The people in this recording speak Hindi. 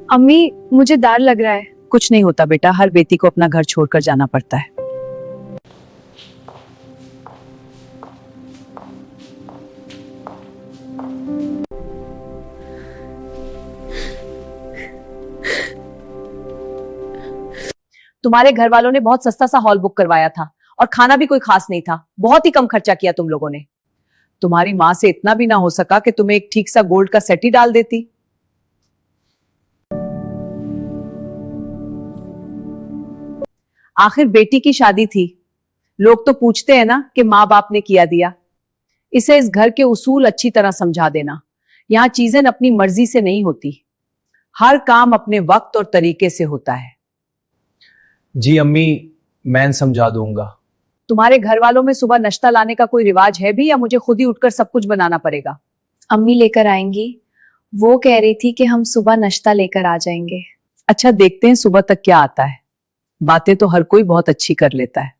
अम्मी, मुझे डर लग रहा है। कुछ नहीं होता बेटा, हर बेटी को अपना घर छोड़कर जाना पड़ता है। तुम्हारे घर वालों ने बहुत सस्ता सा हॉल बुक करवाया था और खाना भी कोई खास नहीं था। बहुत ही कम खर्चा किया तुम लोगों ने। तुम्हारी माँ से इतना भी ना हो सका कि तुम्हें एक ठीक सा गोल्ड का सेट ही डाल देती। आखिर बेटी की शादी थी, लोग तो पूछते हैं ना कि माँ बाप ने किया दिया। इसे इस घर के उसूल अच्छी तरह समझा देना। यहाँ चीजें अपनी मर्जी से नहीं होती, हर काम अपने वक्त और तरीके से होता है। जी अम्मी, मैं समझा दूंगा। तुम्हारे घर वालों में सुबह नाश्ता लाने का कोई रिवाज है भी, या मुझे खुद ही उठकर सब कुछ बनाना पड़ेगा? अम्मी लेकर आएंगी। वो कह रही थी कि हम सुबह नाश्ता लेकर आ जाएंगे। अच्छा, देखते हैं सुबह तक क्या आता है। बातें तो हर कोई बहुत अच्छी कर लेता है।